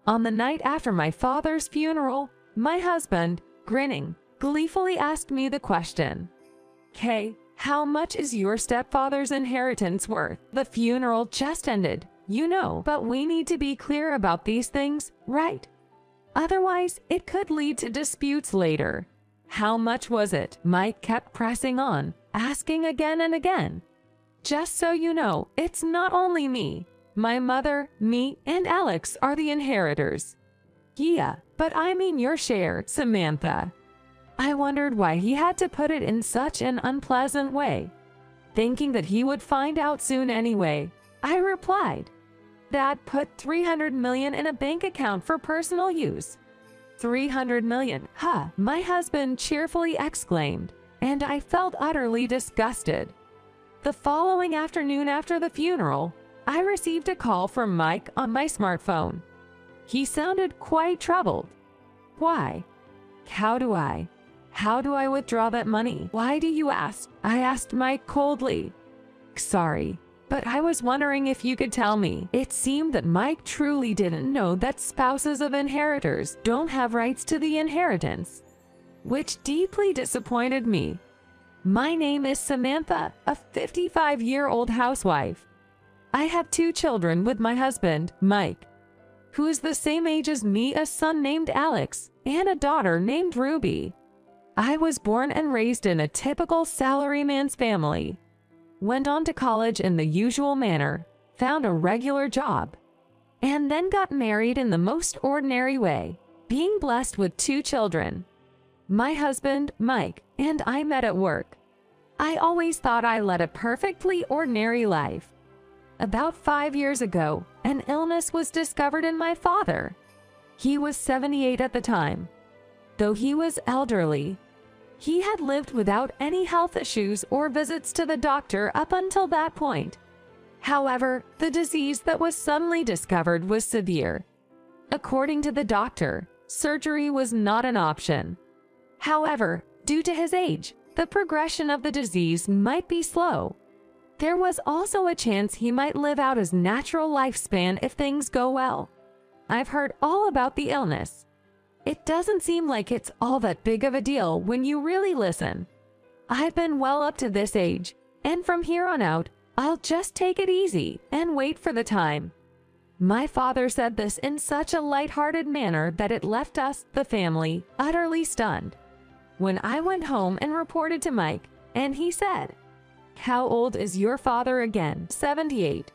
On the night after my father's funeral, my husband, grinning, gleefully asked me the question, "Kay, how much is your stepfather's inheritance worth? The funeral just ended, you know, but we need to be clear about these things, right? Otherwise, it could lead to disputes later." "How much was it?" Mike kept pressing on, asking again and again. "Just so you know, it's not only me. My mother, me, and Alex are the inheritors." "Yeah, but I mean your share, Samantha." I wondered why he had to put it in such an unpleasant way. Thinking that he would find out soon anyway, I replied, "Dad put $300 million in a bank account for personal use." $300 million, huh? My husband cheerfully exclaimed, and I felt utterly disgusted. The following afternoon after the funeral, I received a call from Mike on my smartphone. He sounded quite troubled. "Why? How do I withdraw that money? Why do you ask?" I asked Mike coldly. "Sorry, but I was wondering if you could tell me." It seemed that Mike truly didn't know that spouses of inheritors don't have rights to the inheritance, which deeply disappointed me. My name is Samantha, a 55-year-old housewife. I have 2 children with my husband, Mike, who is the same age as me, a son named Alex, and a daughter named Ruby. I was born and raised in a typical salaryman's family. Went on to college in the usual manner, found a regular job, and then got married in the most ordinary way, being blessed with 2 children. My husband, Mike, and I met at work. I always thought I led a perfectly ordinary life. About 5 years ago, an illness was discovered in my father. He was 78 at the time. Though he was elderly, he had lived without any health issues or visits to the doctor up until that point. However, the disease that was suddenly discovered was severe. According to the doctor, surgery was not an option. However, due to his age, the progression of the disease might be slow. There was also a chance he might live out his natural lifespan if things go well. I've heard all about the illness. It doesn't seem like it's all that big of a deal when you really listen. I've been well up to this age, and from here on out, I'll just take it easy and wait for the time. My father said this in such a light-hearted manner that it left us, the family, utterly stunned. When I went home and reported to Mike, and he said, "How old is your father again?" 78.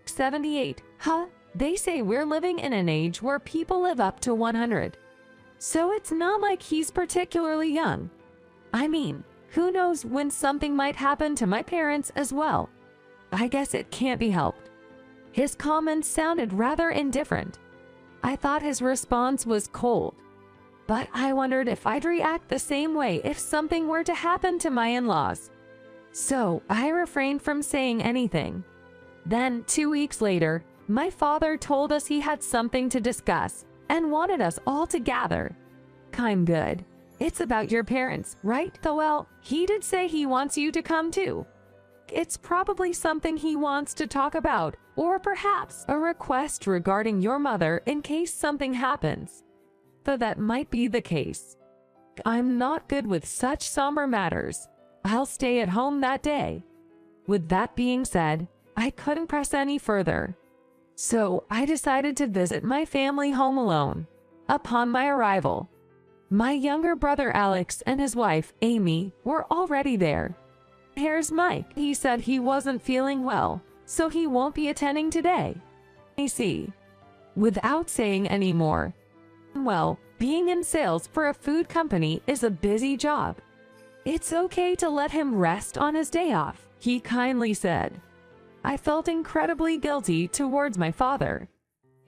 78, huh? They say we're living in an age where people live up to 100. So it's not like he's particularly young. I mean, who knows when something might happen to my parents as well. I guess it can't be helped. His comments sounded rather indifferent. I thought his response was cold. But I wondered if I'd react the same way if something were to happen to my in-laws. So I refrained from saying anything. Then, 2 weeks later, my father told us he had something to discuss and wanted us all to gather. I'm good. It's about your parents, right? Though, well, he did say he wants you to come too. It's probably something he wants to talk about, or perhaps a request regarding your mother in case something happens. Though that might be the case. I'm not good with such somber matters. I'll stay at home that day. With that being said, I couldn't press any further. So I decided to visit my family home alone. Upon my arrival, my younger brother Alex and his wife, Amy, were already there. "Here's Mike. He said he wasn't feeling well, so he won't be attending today." I see. Without saying any more. Well, being in sales for a food company is a busy job. "It's okay to let him rest on his day off," he kindly said. I felt incredibly guilty towards my father.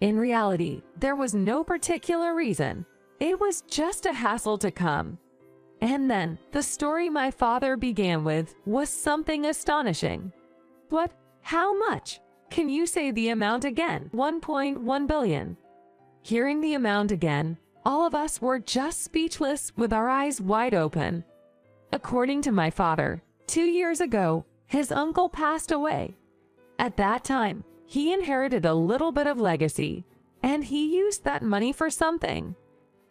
In reality, there was no particular reason. It was just a hassle to come. And then, the story my father began with was something astonishing. "What? How much? Can you say the amount again?" 1.1 billion. Hearing the amount again, all of us were just speechless with our eyes wide open. According to my father, 2 years ago, his uncle passed away. At that time, he inherited a little bit of legacy, and he used that money for something.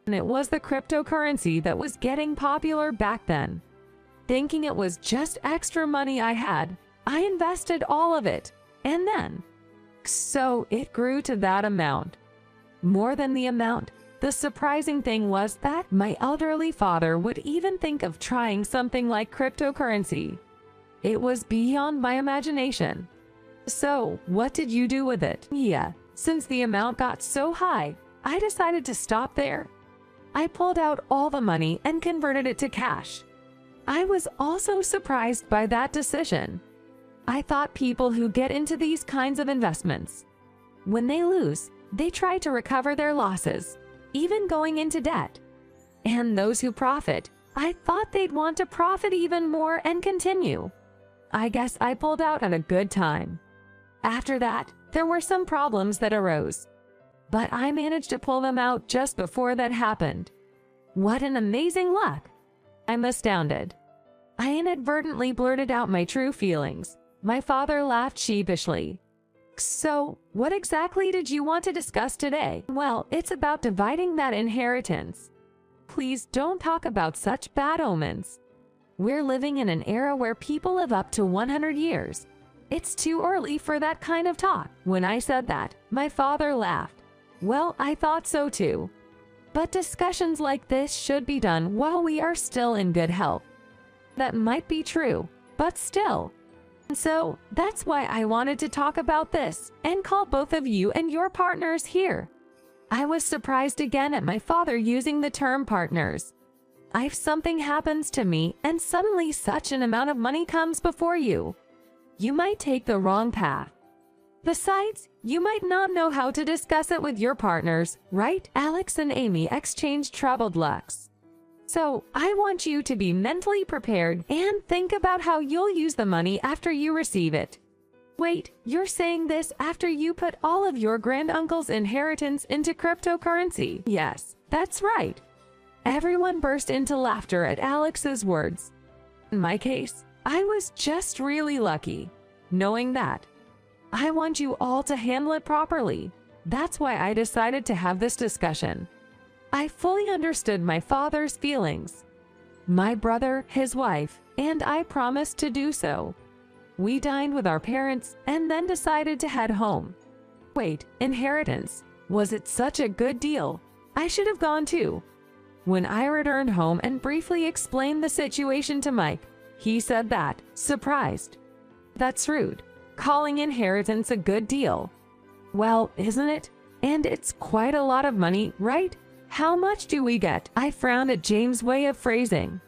And it was the cryptocurrency that was getting popular back then. Thinking it was just extra money I had, I invested all of it, and then. So it grew to that amount. More than the amount. The surprising thing was that my elderly father would even think of trying something like cryptocurrency. It was beyond my imagination. So, what did you do with it? Yeah, since the amount got so high, I decided to stop there. I pulled out all the money and converted it to cash. I was also surprised by that decision. I thought people who get into these kinds of investments, when they lose, they try to recover their losses, even going into debt. And those who profit, I thought they'd want to profit even more and continue. I guess I pulled out at a good time. After that, there were some problems that arose, but I managed to pull them out just before that happened. What an amazing luck! I'm astounded. I inadvertently blurted out my true feelings. My father laughed sheepishly. So, what exactly did you want to discuss today? Well, it's about dividing that inheritance. Please don't talk about such bad omens. We're living in an era where people live up to 100 years. It's too early for that kind of talk. When I said that, my father laughed. Well, I thought so too. But discussions like this should be done while we are still in good health. That might be true, but still. So, that's why I wanted to talk about this and call both of you and your partners here. I was surprised again at my father using the term partners. If something happens to me and suddenly such an amount of money comes before you, you might take the wrong path. Besides, you might not know how to discuss it with your partners, right? Alex and Amy exchanged troubled looks. So, I want you to be mentally prepared and think about how you'll use the money after you receive it. Wait, you're saying this after you put all of your granduncle's inheritance into cryptocurrency? Yes, that's right. Everyone burst into laughter at Alex's words. In my case, I was just really lucky, knowing that. I want you all to handle it properly. That's why I decided to have this discussion. I fully understood my father's feelings. My brother, his wife, and I promised to do so. We dined with our parents and then decided to head home. Wait, inheritance. Was it such a good deal? I should have gone too. When I returned home and briefly explained the situation to Mike, he said that, surprised. That's rude. Calling inheritance a good deal. Well, isn't it? And it's quite a lot of money, right? How much do we get? I frowned at James' way of phrasing.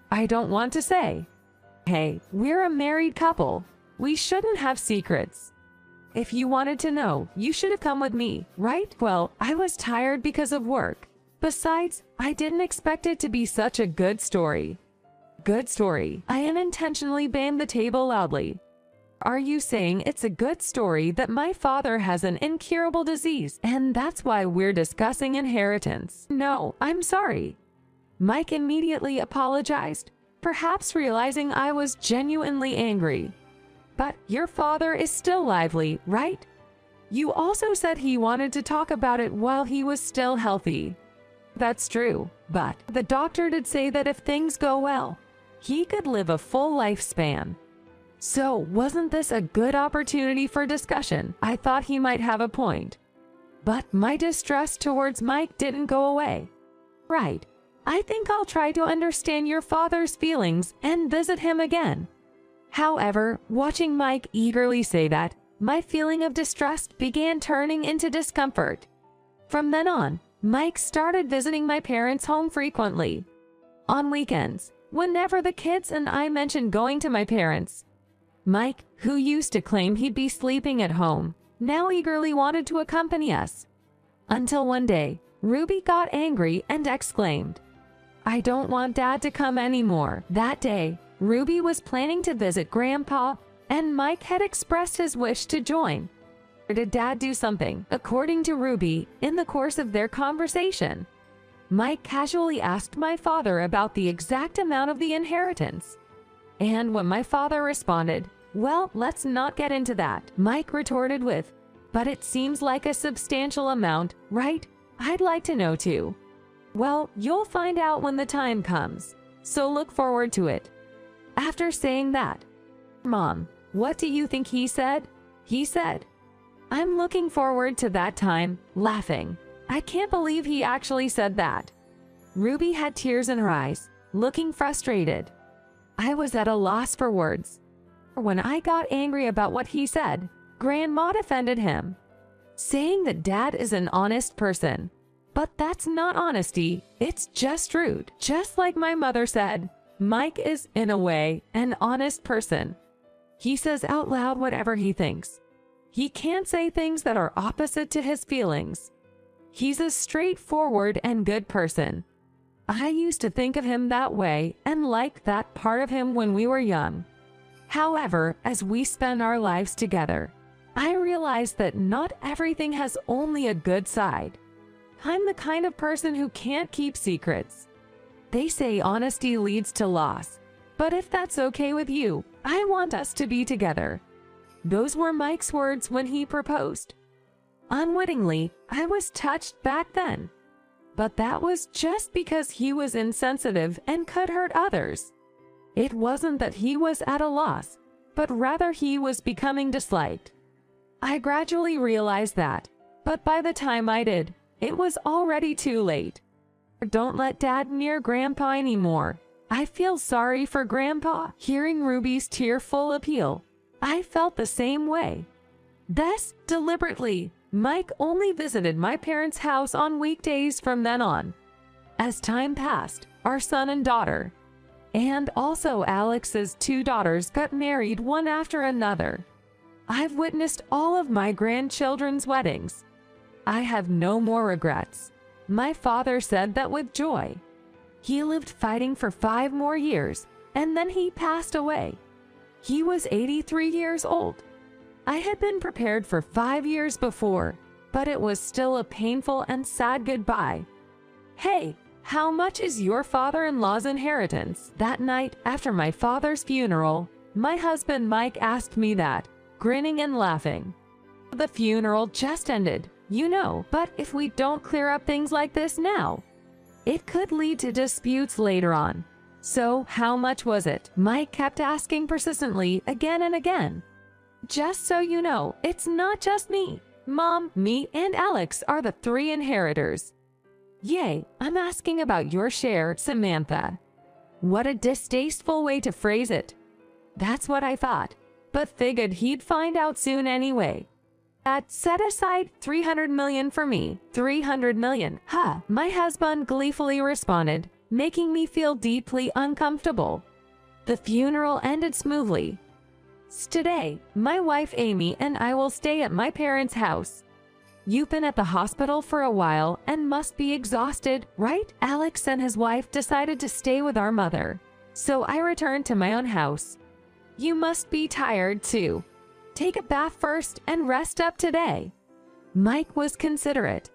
I don't want to say. Hey, we're a married couple. We shouldn't have secrets. If you wanted to know, you should have come with me, right? Well, I was tired because of work. Besides, I didn't expect it to be such a good story. Good story. I unintentionally banged the table loudly. Are you saying it's a good story that my father has an incurable disease and that's why we're discussing inheritance? No, I'm sorry. Mike immediately apologized, perhaps realizing I was genuinely angry. But your father is still lively, right? You also said he wanted to talk about it while he was still healthy. That's true, but the doctor did say that if things go well, he could live a full lifespan. So, wasn't this a good opportunity for discussion? I thought he might have a point. But my distrust towards Mike didn't go away. Right. I think I'll try to understand your father's feelings and visit him again. However, watching Mike eagerly say that, my feeling of distrust began turning into discomfort. From then on, Mike started visiting my parents' home frequently. On weekends, whenever the kids and I mentioned going to my parents', Mike, who used to claim he'd be sleeping at home, now eagerly wanted to accompany us. Until one day, Ruby got angry and exclaimed, "I don't want Dad to come anymore." That day, Ruby was planning to visit Grandpa, and Mike had expressed his wish to join. Or did Dad do something, according to Ruby, in the course of their conversation? Mike casually asked my father about the exact amount of the inheritance. And when my father responded, "Well, let's not get into that," Mike retorted with, but it seems like a substantial amount, right? I'd like to know too. Well, you'll find out when the time comes, so look forward to it. After saying that, Mom, what do you think he said? He said, I'm looking forward to that time, laughing. I can't believe he actually said that. Ruby had tears in her eyes, looking frustrated. I was at a loss for words. When I got angry about what he said, Grandma defended him, saying that Dad is an honest person. But that's not honesty, it's just rude. Just like my mother said, Mike is, in a way, an honest person. He says out loud whatever he thinks. He can't say things that are opposite to his feelings. He's a straightforward and good person. I used to think of him that way and like that part of him when we were young. However, as we spend our lives together, I realize that not everything has only a good side. I'm the kind of person who can't keep secrets. They say honesty leads to loss, but if that's okay with you, I want us to be together. Those were Mike's words when he proposed. Unwittingly, I was touched back then. But that was just because he was insensitive and could hurt others. It wasn't that he was at a loss, but rather he was becoming disliked. I gradually realized that, but by the time I did, it was already too late. Don't let Dad near Grandpa anymore. I feel sorry for Grandpa. Hearing Ruby's tearful appeal, I felt the same way. Thus, deliberately, Mike only visited my parents' house on weekdays from then on. As time passed, our son and daughter, and also Alex's 2 daughters, got married one after another. I've witnessed all of my grandchildren's weddings. I have no more regrets. My father said that with joy. He lived fighting for 5 more years, and then he passed away. He was 83 years old. I had been prepared for 5 years before, but it was still a painful and sad goodbye. Hey, how much is your father-in-law's inheritance? That night, after my father's funeral, my husband Mike asked me that, grinning and laughing. The funeral just ended, you know, but if we don't clear up things like this now, it could lead to disputes later on. So, how much was it? Mike kept asking persistently again and again. Just so you know, it's not just me. Mom, me, and Alex are the 3 inheritors. Yay, I'm asking about your share, Samantha. What a distasteful way to phrase it. That's what I thought, but figured he'd find out soon anyway. Dad, set aside $300 million for me. $300 million, huh? My husband gleefully responded, making me feel deeply uncomfortable. The funeral ended smoothly. Today, my wife Amy and I will stay at my parents' house. You've been at the hospital for a while and must be exhausted, right? Alex and his wife decided to stay with our mother, so I returned to my own house. You must be tired too. Take a bath first and rest up today. Mike was considerate.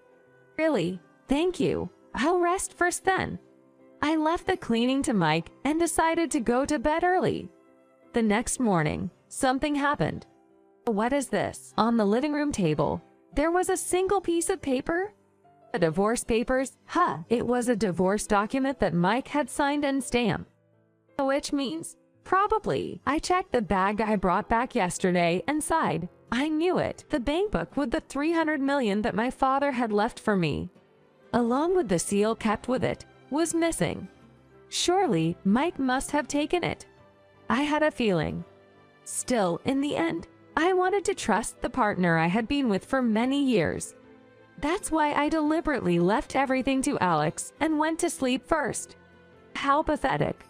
Really, thank you. I'll rest first then. I left the cleaning to Mike and decided to go to bed early. The next morning, something happened. What is this? On the living room table, there was a single piece of paper. The divorce papers? Huh, it was a divorce document that Mike had signed and stamped. Which means, probably. I checked the bag I brought back yesterday and sighed. I knew it. The bank book with the $300 million that my father had left for me, along with the seal kept with it, was missing. Surely, Mike must have taken it. I had a feeling. Still, in the end, I wanted to trust the partner I had been with for many years. That's why I deliberately left everything to Alex and went to sleep first. How pathetic.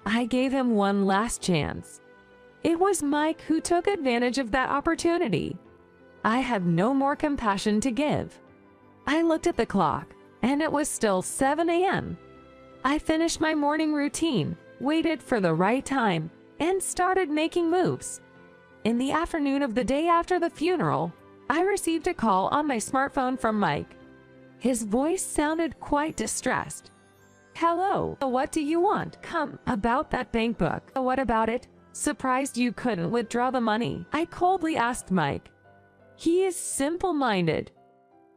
I gave him one last chance. It was Mike who took advantage of that opportunity. I have no more compassion to give. I looked at the clock, and it was still 7 a.m. I finished my morning routine, waited for the right time, and started making moves. In the afternoon of the day after the funeral, I received a call on my smartphone from Mike. His voice sounded quite distressed. Hello, what do you want? Come, about that bank book. What about it? Surprised you couldn't withdraw the money, I coldly asked Mike. He is simple-minded.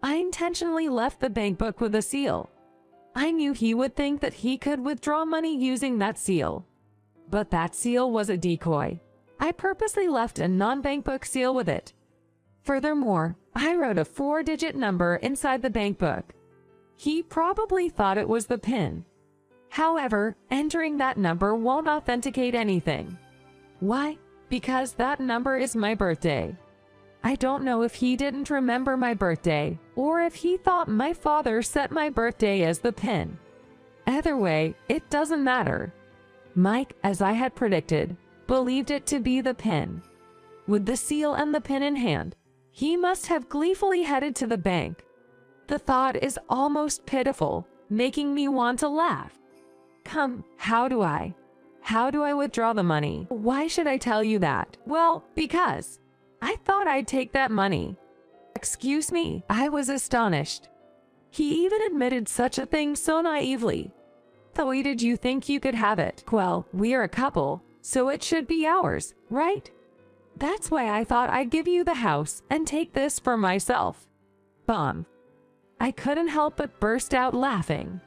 I intentionally left the bank book with a seal. I knew he would think that he could withdraw money using that seal. But that seal was a decoy. I purposely left a non-bank book seal with it. Furthermore, I wrote a 4-digit number inside the bank book. He probably thought it was the PIN. However, entering that number won't authenticate anything. Why? Because that number is my birthday. I don't know if he didn't remember my birthday, or if he thought my father set my birthday as the PIN. Either way, it doesn't matter. Mike, as I had predicted, believed it to be the PIN. With the seal and the PIN in hand, he must have gleefully headed to the bank. The thought is almost pitiful, making me want to laugh. Come, how do I withdraw the money? Why should I tell you that? Well, because I thought I'd take that money. Excuse me, I was astonished. He even admitted such a thing so naively. The way did you think you could have it? Well, we're a couple, so it should be ours, right? That's why I thought I'd give you the house and take this for myself. Bomb. I couldn't help but burst out laughing.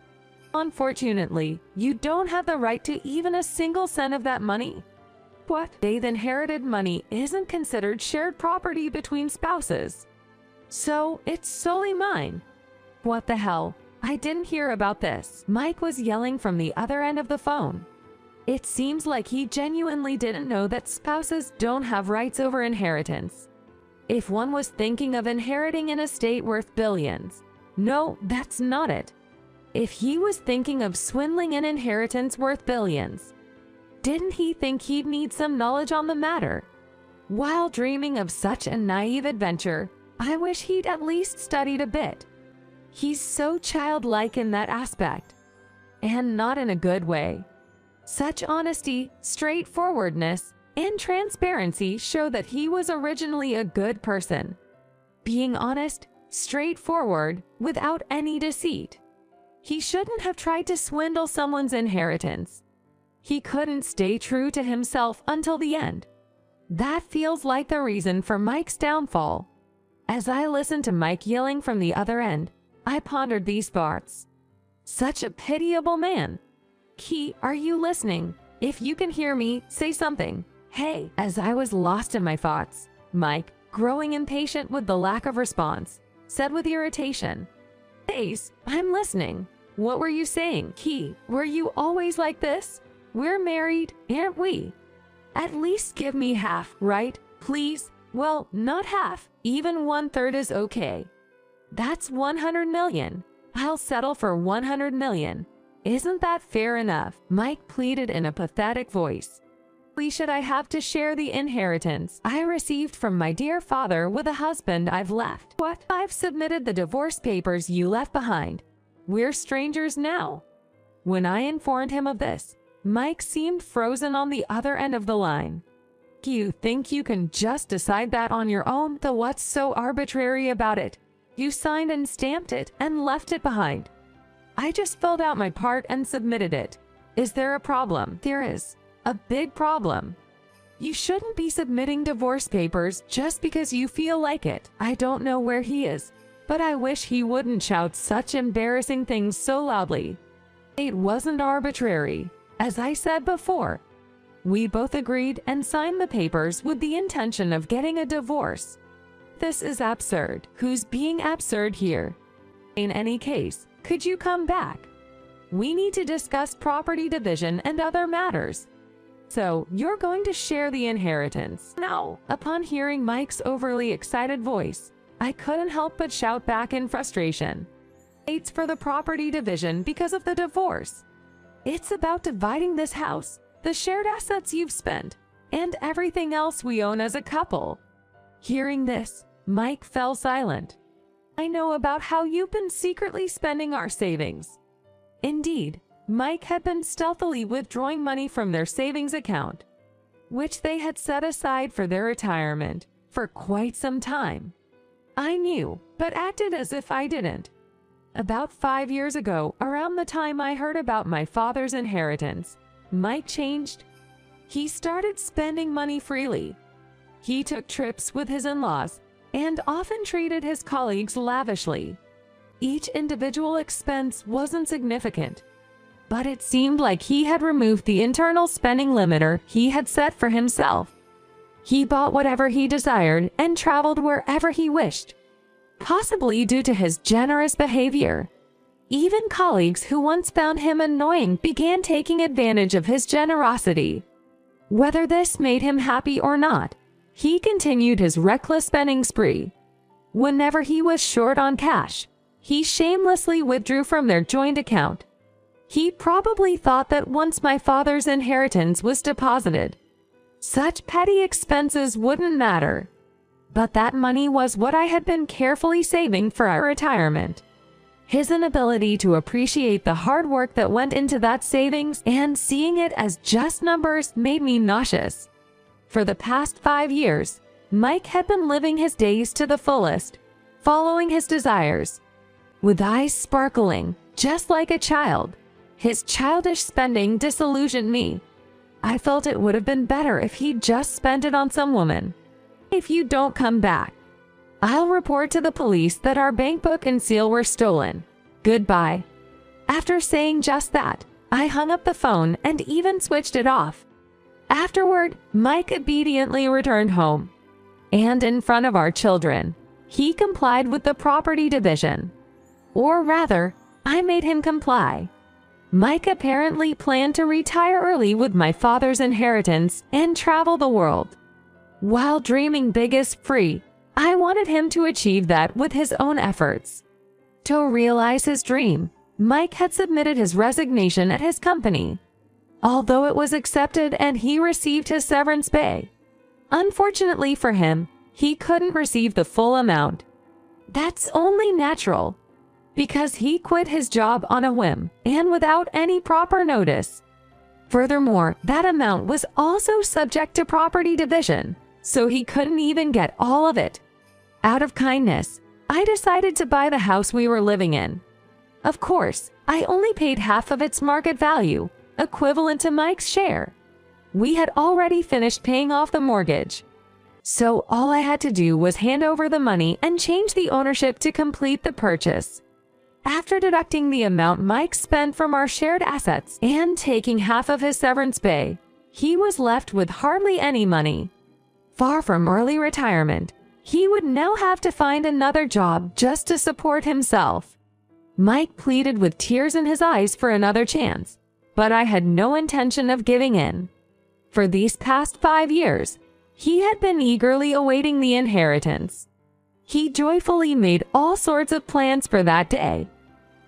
Unfortunately, you don't have the right to even a single cent of that money. What? The inherited money isn't considered shared property between spouses. So, it's solely mine. What the hell? I didn't hear about this. Mike was yelling from the other end of the phone. It seems like he genuinely didn't know that spouses don't have rights over inheritance. If one was thinking of inheriting an estate worth billions, no, that's not it. If he was thinking of swindling an inheritance worth billions, didn't he think he'd need some knowledge on the matter? While dreaming of such a naive adventure, I wish he'd at least studied a bit. He's so childlike in that aspect, and not in a good way. Such honesty, straightforwardness, and transparency show that he was originally a good person. Being honest, straightforward, without any deceit. He shouldn't have tried to swindle someone's inheritance. He couldn't stay true to himself until the end. That feels like the reason for Mike's downfall. As I listened to Mike yelling from the other end, I pondered these thoughts. Such a pitiable man. Key, are you listening? If you can hear me, say something. Hey, as I was lost in my thoughts, Mike, growing impatient with the lack of response, said with irritation, Ace, I'm listening. What were you saying? Key, were you always like this? We're married, aren't we? At least give me half, right? Please? Well, not half. Even 1/3 is okay. That's 100 million. I'll settle for 100 million. Isn't that fair enough? Mike pleaded in a pathetic voice. Why should I have to share the inheritance I received from my dear father with a husband I've left? What? I've submitted the divorce papers you left behind. We're strangers now. When I informed him of this, Mike seemed frozen on the other end of the line. You think you can just decide that on your own? Though what's so arbitrary about it? You signed and stamped it and left it behind. I just filled out my part and submitted it. Is there a problem? There is. A big problem. You shouldn't be submitting divorce papers just because you feel like it. I don't know where he is, but I wish he wouldn't shout such embarrassing things so loudly. It wasn't arbitrary. As I said before, we both agreed and signed the papers with the intention of getting a divorce. This is absurd. Who's being absurd here? In any case, could you come back? We need to discuss property division and other matters. So, you're going to share the inheritance. No. Upon hearing Mike's overly excited voice, I couldn't help but shout back in frustration. It's for the property division because of the divorce. It's about dividing this house, the shared assets you've spent, and everything else we own as a couple. Hearing this, Mike fell silent. I know about how you've been secretly spending our savings. Indeed, Mike had been stealthily withdrawing money from their savings account, which they had set aside for their retirement, for quite some time. I knew, but acted as if I didn't. About 5 years ago, around the time I heard about my father's inheritance, Mike changed. He started spending money freely. He took trips with his in-laws, and often treated his colleagues lavishly. Each individual expense wasn't significant, but it seemed like he had removed the internal spending limiter he had set for himself. He bought whatever he desired and traveled wherever he wished, possibly due to his generous behavior. Even colleagues who once found him annoying began taking advantage of his generosity. Whether this made him happy or not, he continued his reckless spending spree. Whenever he was short on cash, he shamelessly withdrew from their joint account. He probably thought that once my father's inheritance was deposited, such petty expenses wouldn't matter. But that money was what I had been carefully saving for our retirement. His inability to appreciate the hard work that went into that savings and seeing it as just numbers made me nauseous. For the past 5 years, Mike had been living his days to the fullest, following his desires. With eyes sparkling, just like a child, his childish spending disillusioned me. I felt it would have been better if he'd just spent it on some woman. If you don't come back, I'll report to the police that our bank book and seal were stolen. Goodbye. After saying just that, I hung up the phone and even switched it off. Afterward, Mike obediently returned home. And in front of our children, he complied with the property division. Or rather, I made him comply. Mike apparently planned to retire early with my father's inheritance and travel the world. While dreaming big is free, I wanted him to achieve that with his own efforts. To realize his dream, Mike had submitted his resignation at his company. Although it was accepted and he received his severance pay, unfortunately for him, he couldn't receive the full amount. That's only natural, because he quit his job on a whim and without any proper notice. Furthermore, that amount was also subject to property division, so he couldn't even get all of it. Out of kindness, I decided to buy the house we were living in. Of course, I only paid half of its market value, equivalent to Mike's share. We had already finished paying off the mortgage, so all I had to do was hand over the money and change the ownership to complete the purchase. After deducting the amount Mike spent from our shared assets and taking half of his severance pay, he was left with hardly any money. Far from early retirement, he would now have to find another job just to support himself. Mike pleaded with tears in his eyes for another chance, but I had no intention of giving in. For these past 5 years, he had been eagerly awaiting the inheritance. He joyfully made all sorts of plans for that day,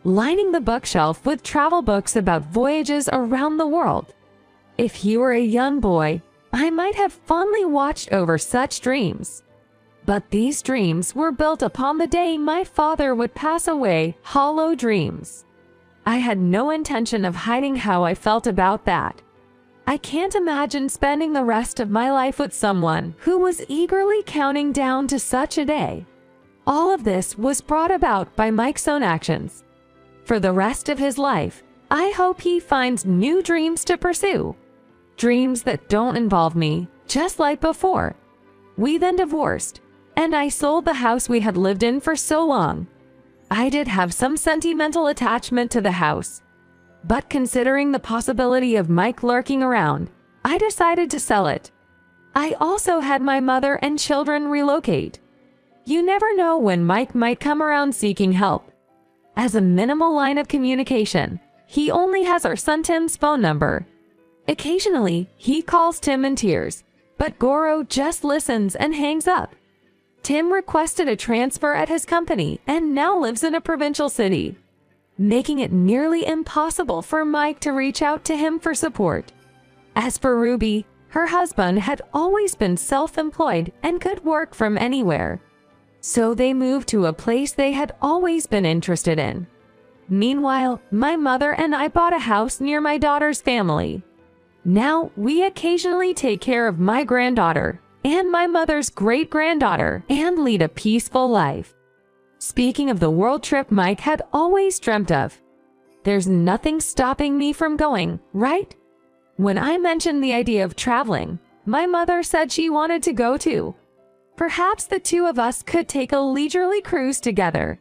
lining the bookshelf with travel books about voyages around the world. If he were a young boy, I might have fondly watched over such dreams. But these dreams were built upon the day my father would pass away, hollow dreams. I had no intention of hiding how I felt about that. I can't imagine spending the rest of my life with someone who was eagerly counting down to such a day. All of this was brought about by Mike's own actions. For the rest of his life, I hope he finds new dreams to pursue. Dreams that don't involve me, just like before. We then divorced, and I sold the house we had lived in for so long. I did have some sentimental attachment to the house, but considering the possibility of Mike lurking around, I decided to sell it. I also had my mother and children relocate. You never know when Mike might come around seeking help. As a minimal line of communication, he only has our son Tim's phone number. Occasionally, he calls Tim in tears, but Goro just listens and hangs up. Tim requested a transfer at his company and now lives in a provincial city, making it nearly impossible for Mike to reach out to him for support. As for Ruby, her husband had always been self-employed and could work from anywhere, so they moved to a place they had always been interested in. Meanwhile, my mother and I bought a house near my daughter's family. Now, we occasionally take care of my granddaughter and my mother's great-granddaughter and lead a peaceful life. Speaking of the world trip Mike had always dreamt of, there's nothing stopping me from going, right? When I mentioned the idea of traveling, my mother said she wanted to go too. Perhaps the two of us could take a leisurely cruise together.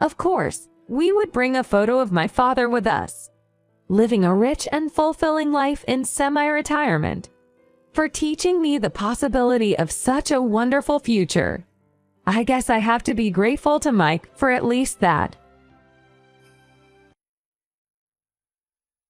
Of course, we would bring a photo of my father with us, living a rich and fulfilling life in semi-retirement, for teaching me the possibility of such a wonderful future. I guess I have to be grateful to Mike for at least that.